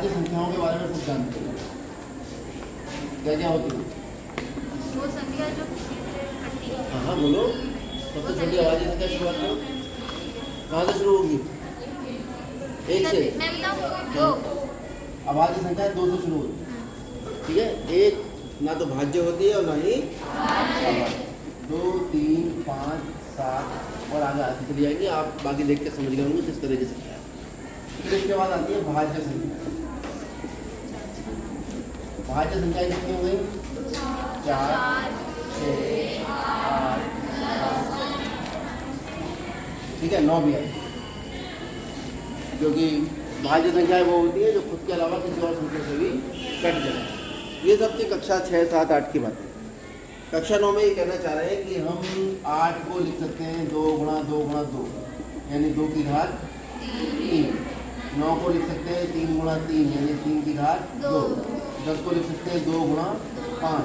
अभाज्य संख्याओं के बारे में कुछ जानते हैं? क्या क्या होती है? वो संख्या जो किसी से घटती है। हाँ हाँ बोलो। सबसे छोटी अभाज्य संख्या शुरुआत करो। कहाँ से शुरू होगी? एक से। मैं बताऊँ? दो। अभाज्य संख्या 2 से शुरू होती है, ठीक है। एक ना तो भाज्य होती है और ना ही अभाज्य। 2, 3, 5, 7 और आगे आगे चली जाएंगे, आप बाकी देख के समझ गए होंगे किस तरीके से क्या है। फिर इसके बाद आती है भाज्य संख्या। भाज्य संख्या कितनी हो गई? 4, 6, 8, 9, ठीक है, 9 भी है, क्योंकि भाज्य संख्याएं वो होती है जो खुद के अलावा किसी और संख्या से भी कट जाए। ये सब थी कक्षा 6, 7, 8 की बातें। कक्षा 9 में ये कहना चाह रहे हैं कि हम 8 को लिख सकते हैं 2 गुणा 2 गुणा 2, यानी 2 की घात 3। 9 को लिख सकते हैं 3 गुणा 3, यानी 3 की घात 2। 10 को लिख सकते हैं 2 गुणा 5।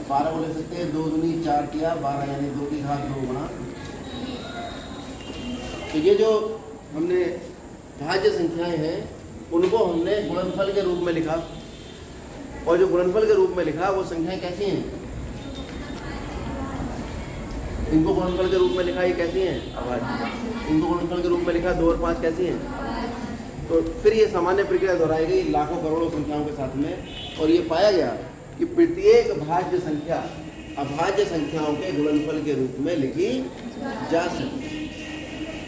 12 को लिख सकते हैं 2 दूनी 4 किया 12, यानी 2 की घात 2 गुणा। तो ये जो हमने भाज्य संख्याएं हैं उनको हमने गुणनफल के रूप में लिखा, और जो गुणनफल के रूप में लिखा वो संख्याएं कैसी हैं? इनको गुणनफल के रूप में लिखा, ये कैसी हैं? अभाज्य। इनको गुणनफल के रूप में लिखा 2 और 5 कैसी हैं? तो फिर ये सामान्य प्रक्रिया दोहराई गई लाखों करोड़ों संख्याओं के साथ में, और ये पाया गया कि प्रत्येक भाज्य संख्या अभाज्य संख्याओं के गुणनफल के रूप में लिखी जा सकती है।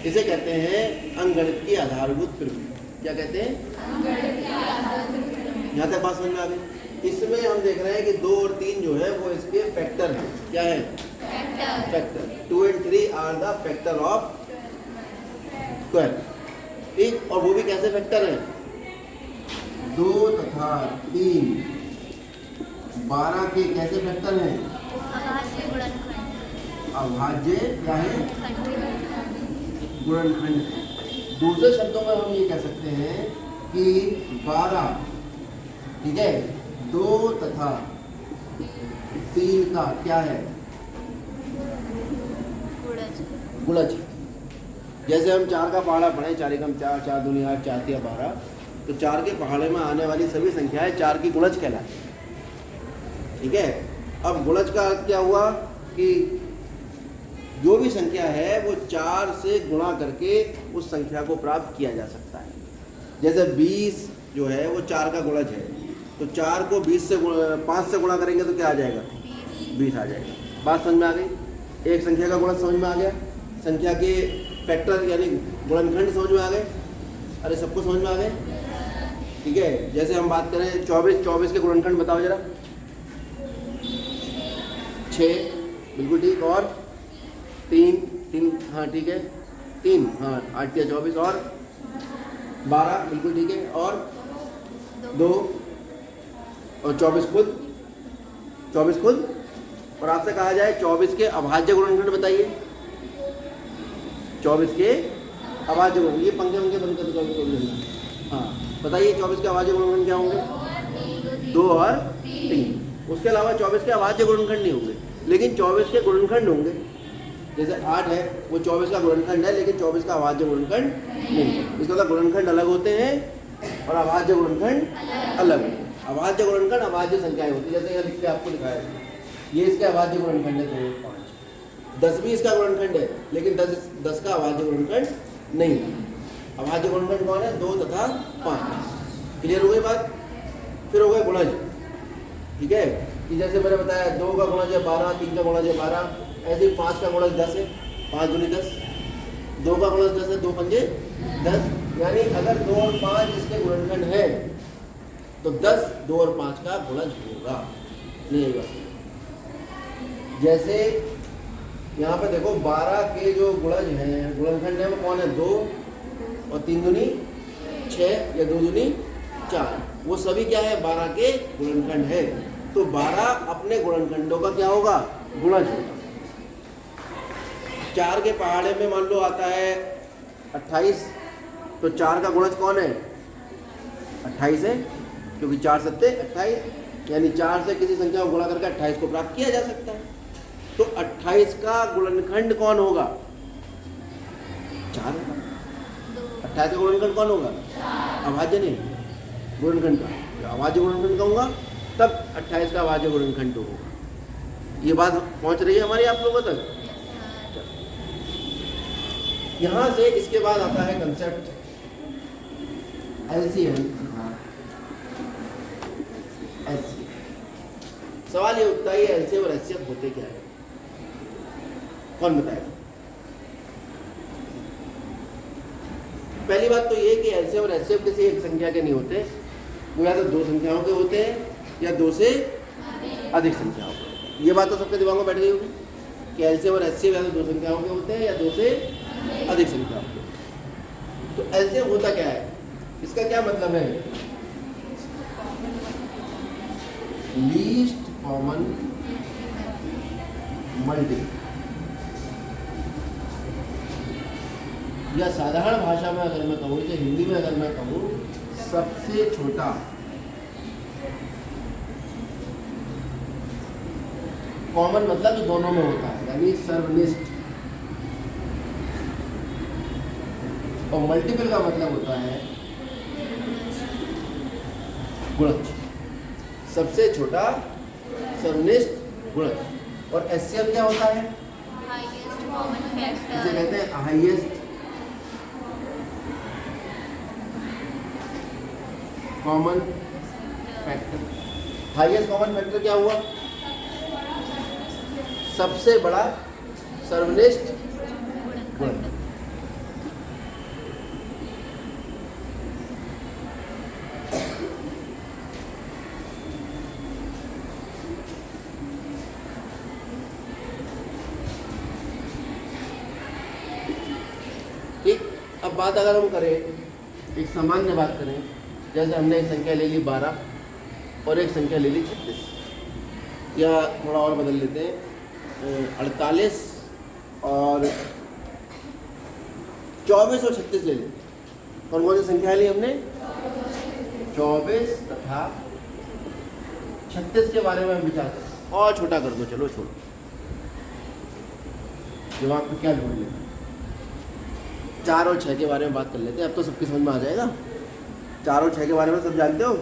इसे कहते हैं अंकगणित की आधारभूत प्रक्रिया। क्या कहते हैं? यहाँ तक बात समझ में आ गई। इसमें हम देख रहे हैं कि 2 और 3 जो है वो इसके फैक्टर हैं। क्या है? फैक्टर। 2 और 3 are the factor of square, ठीक। और वो भी कैसे फैक्टर हैं? 2 तथा 3 12 के कैसे फैक्टर हैं? अभाज्य गुणनखंड। अभाज्य क्या है? गुणनखंड। दूसरे शब्दों में हम ये कह सकते हैं कि 12, ठीक है, 2 तथा 3 का क्या है? गुणज। जैसे हम 4 का पहाड़ा पढ़े, 4 एकम 4, 4 दूनी 8, 4 तिया 12, तो 4 के पहाड़े में आने वाली सभी संख्याएं 4 की गुणज कहलाती, ठीक है। अब गुणज का अर्थ क्या हुआ कि जो भी संख्या है वो 4 से गुणा करके उस संख्या को प्राप्त किया जा सकता है। जैसे 20 जो है वो 4 का गुणज है, तो 4 को 5 से गुणा करेंगे तो क्या आ जाएगा? 20 आ जाएगा। बात समझ में आ गई? एक संख्या का गुणज समझ में आ गया, संख्या के फैक्टर यानी गुणनखंड समझ में आ गए। अरे सबको समझ में आ गए, ठीक है। जैसे हम बात करें 24 के गुणनखंड बताओ जरा। 6 बिल्कुल ठीक, और 3 हाँ ठीक है, 3 हाँ 8 या 24, और 12 बिल्कुल ठीक है, और 2 और 24 खुद। 24 खुद। और आपसे कहा जाए 24 के अभाज्य गुणनखंड बताइए। 24 के अभाज्य गुणनखंड, ये पंखे बंद कर दो। हाँ बताइए 24 के अभाज्य गुणनखंड क्या होंगे? 2 और 3। उसके अलावा 24 के अभाज्य गुणनखंड नहीं होंगे, लेकिन 24 के गुणनखंड होंगे। जैसे 8 है वो 24 का गुणनखंड है, लेकिन 24 का अभाज्य गुणनखंड नहीं है। इसका मतलब गुणनखंड अलग होते हैं और अभाज्य गुणनखंड अलग है। अभाज्य गुणनखंड अभाज्य संख्याएं होती है, जैसे यहाँ लिख के आपको दिखाया है, ये इसके अभाज्य गुणनखंड है 2 और 5। 10 भी इसका गुणनखंड है, लेकिन 10 का अभाज्य गुणनखंड नहीं है। अभाज्य गुणनखंड कौन है? 2 तथा 5। क्लियर हो गई बात? फिर हो गए गुणज, ठीक है, कि जैसे मैंने बताया 2 का गुणज है 12, 3 का गुणज है 12, ऐसे 5 का गुणज 10 है, 5 दूनी 10, 2 का गुणज 10 है, 2 पंजे 10, यानी अगर 2 और 5 इसके गुणनखंड है तो 10 2 और 5 का गुणज होगा। नहीं बात। जैसे यहाँ पे देखो 12 के जो गुणज हैं, गुणनखंड है वो कौन है? 2 और 3 दूनी 6 या 2 दूनी 4, वो सभी क्या है? 12 के गुणनखंड है। तो 12 अपने गुणनखंडों का क्या होगा? गुणज होगा। 4 के पहाड़े में मान लो आता है 28, तो 4 का गुणज कौन है? 28 है, क्योंकि 4 सत्ते 28, यानी 4 से किसी संख्या को गुणा करके 28 को प्राप्त किया जा सकता है। तो 28 का गुणनखंड कौन होगा? 4 होगा। 28 का गुणनखंड कौन होगा? अभाज्य नहीं, गुणनखंड का, जब अभाज्य गुणनखंड कहूँगा तब 28 का अभाज्य गुणनखंड होगा। ये बात पहुँच रही है हमारी आप लोगों तक? यहाँ से इसके बाद आता है कंसेप्ट LCM। सवाल ये उठता है LCM और HCF होते क्या है? कौन बताएगा? पहली बात तो ये कि LCM और HCF किसी एक संख्या के नहीं होते, वो या तो दो संख्याओं के होते हैं या दो से अधिक संख्याओं के। ये बात तो सबके दिमाग में बैठ गई होगी कि LCM और HCF या तो दो संख्याओं के होते हैं या दो से अधिक संख्याओं के। तो LCM होता क्या है? इसका क्या मतलब है? लीस्ट कॉमन मल्टीपल, या साधारण भाषा में अगर मैं कहूँ, तो हिंदी में अगर मैं कहूँ, सबसे छोटा कॉमन मतलब जो दोनों में होता है, यानी सर्वनिष्ठ। और मल्टीपल का मतलब होता है गुणज, सबसे छोटा सर्वनिष्ठ गुणज। और HCF क्या होता है? हाईएस्ट कॉमन इसे फैक्टर। कहते हैं highest common factor. Highest common factor क्या हुआ? सबसे बड़ा सर्वनिष्ठ गुणनखंड। ठीक, अब बात अगर हम करें, एक सामान्य बात करें, जैसे हमने एक संख्या ले ली 12 और एक संख्या ले ली 36, या थोड़ा और बदल लेते हैं 48 और 24 और 36 ले लें। कौन कौन सी संख्या ली हमने? 24 तथा 36 के बारे में विचार करें। और छोटा कर दो, चलो छोड़ो, दिमाग में क्या जोड़ लें। 4 और 6 के बारे में बात कर लेते हैं, अब तो सबकी समझ में आ जाएगा। 4 और 6 के बारे में सब जानते हो?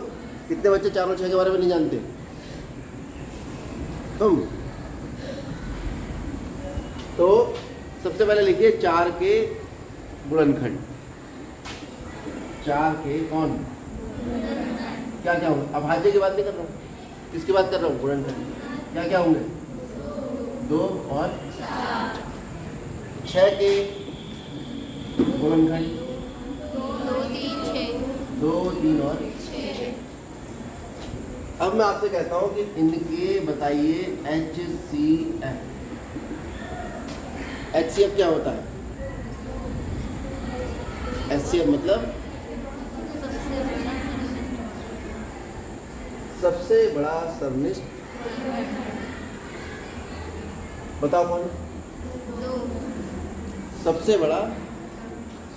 कितने बच्चे 4 और 6 के बारे में नहीं जानते? तुम? तो सबसे पहले लिखिए 4 के गुणनखंड। 4 के कौन? क्या क्या होंगे? अभाज्य की बात नहीं कर रहा हूँ, किसकी बात कर रहा हूँ? गुणनखंड। क्या क्या होंगे? 2 और 6 के गुणनखंड। 2, 3 और 6। अब मैं आपसे कहता हूँ कि इनके बताइए HCF। HCF क्या होता है? HCF मतलब सबसे बड़ा सर्वनिष्ठ। बताओ कौन? सबसे बड़ा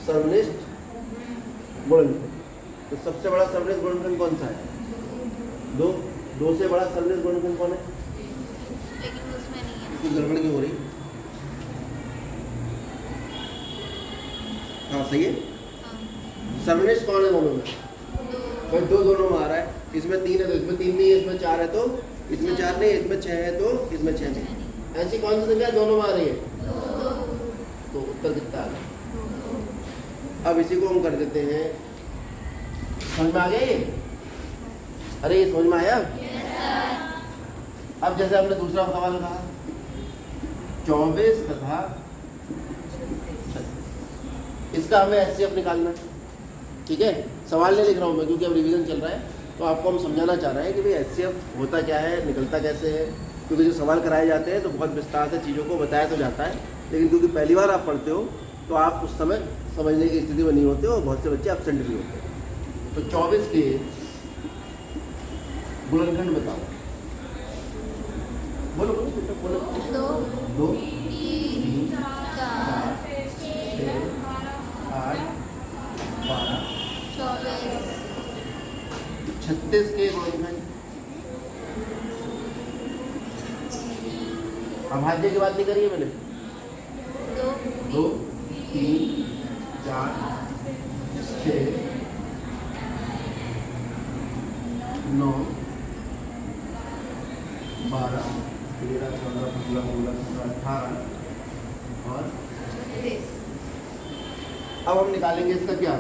सर्वनिष्ठ गुणनखंड। तो सबसे बड़ा सर्वनिष्ठ गुणनखंड कौन सा है? 2। 2 से बड़ा सर्वनिष्ठ गुणनखंड कौन है? लेकिन उसमें नहीं है। इसकी गड़बड़ क्यों हो रही? हाँ सही है। सर्वनिष्ठ कौन है दोनों में? भाई 2 दोनों में आ रहा है। इसमें 3 है तो इसमें 3 नहीं है, इसमें 4 है तो इसमें 4 नहीं है, इसमें 6 है तो इसमें 6 नहीं। ऐसी कौन सी संख्या दोनों में आ रही है? तो उत्तर कितना आ गया? अब इसी को हम कर देते हैं, समझ में आ गया ये? अरे ये समझ में आया? अब जैसे हमने दूसरा सवाल कहा 24 तथा 36, इसका हमें HCF निकालना है। ठीक है, सवाल नहीं लिख रहा हूँ मैं क्योंकि अब रिवीजन चल रहा है, तो आपको हम समझाना चाह रहे हैं कि भाई HCF होता क्या है, निकलता कैसे है। क्योंकि जो सवाल कराए जाते हैं तो बहुत विस्तार से चीज़ों को बताया तो जाता है, लेकिन क्योंकि पहली बार आप पढ़ते हो तो आप उस समय समझने की स्थिति में नहीं होते हो, और बहुत से बच्चे एब्सेंट भी होते हैं। तो 24 के गुणनखंड बताओ। बोलो बोलो बोलो। 2, 3, 4, 6, 8, 12, 24, 36 के गुणनखंड। अभाज्य की बात नहीं करी है मैंने। 2, 3, 4, 6, 9 12 13 14 15 16 17 18 और अब हम निकालेंगे इसका क्या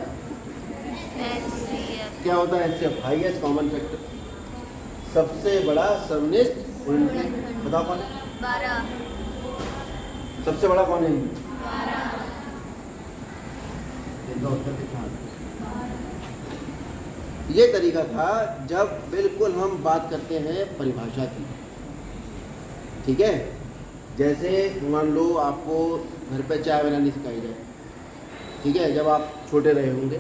क्या होता है एचसीएफ, हाईएस्ट कॉमन फैक्टर, सबसे बड़ा सर्वनिष्ठ गुणनखंड। बताओ कौन है? 12 सबसे बड़ा कौन है? 12 इनका उत्तर कितना है? ये तरीका था जब बिल्कुल हम बात करते हैं परिभाषा की। ठीक है, जैसे मान लो आपको घर पे चाय बनानी सिखाई जाए, ठीक है, जब आप छोटे रहे होंगे,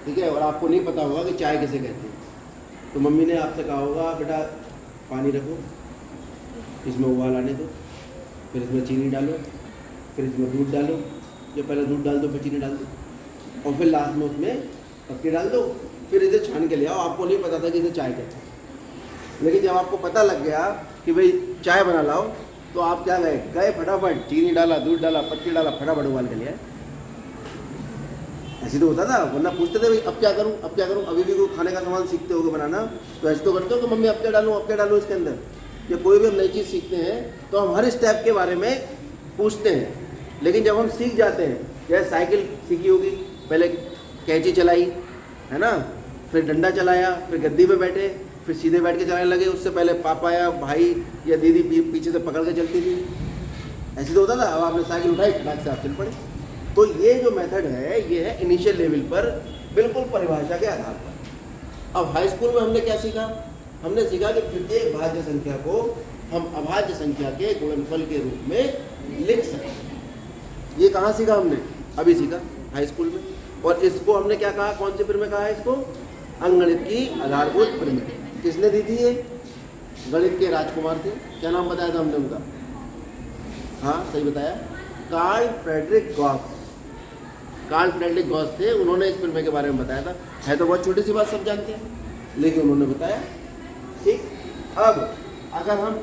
ठीक है, और आपको नहीं पता होगा कि चाय किसे कहते हैं, तो मम्मी ने आपसे कहा होगा बेटा पानी रखो, इसमें उबाल आने दो, फिर इसमें चीनी डालो, फिर इसमें दूध डालो, जो पहले दूध डाल दो फिर चीनी डाल दो, और फिर लास्ट में उसमें पत्ती डाल दो, फिर इसे छान के ले आओ। आपको नहीं पता था कि इसे चाय कहते हैं, लेकिन जब आपको पता लग गया कि भाई चाय बना लाओ, तो आप क्या गए फटाफट चीनी डाला, दूध डाला, पत्ती डाला, फटाफट उबाल के ले आए। ऐसे तो होता था, वरना पूछते थे भाई अब क्या करूं, अब क्या करूं। अभी भी कोई खाने का सामान सीखते होगे बनाना, तो ऐसे तो करते हो कि मम्मी अब क्या डालूं इसके अंदर। या कोई भी हम नई चीज़ सीखते हैं तो हम हर स्टेप के बारे में पूछते हैं, लेकिन जब हम सीख जाते हैं, जैसे साइकिल सीखी होगी, पहले कैंची चलाई है ना, फिर डंडा चलाया, फिर गद्दी पे बैठे, फिर सीधे बैठ के चलाने लगे। उससे पहले पापा या भाई या दीदी पीछे से पकड़ के चलती थी, ऐसे तो होता था। अब आपने साइकिल उठाई, फटाक से आप चल पड़े। तो ये जो मेथड है, ये है इनिशियल लेवल पर, बिल्कुल परिभाषा के आधार पर। अब हाई स्कूल में हमने क्या सीखा? हमने सीखा कि प्रत्येक भाज्य संख्या को हम अभाज्य संख्या के गुणनफल के रूप में लिख सकते हैं। ये कहाँ सीखा हमने? अभी सीखा हाई स्कूल में। और इसको हमने क्या कहा, कौन से पिर में कहा है इसको? अंकगणित की आधारभूत पिरामिड। किसने दी थी ये? गणित के राजकुमार थे। क्या नाम बताया था हमने उनका? हाँ सही बताया, Karl Frederick Gauss. Karl Frederick Gauss थे, उन्होंने इस पिरामिड के बारे में बताया था। है तो बहुत छोटी सी बात, सब जानते हैं, लेकिन उन्होंने बताया। ठीक, अब अगर हम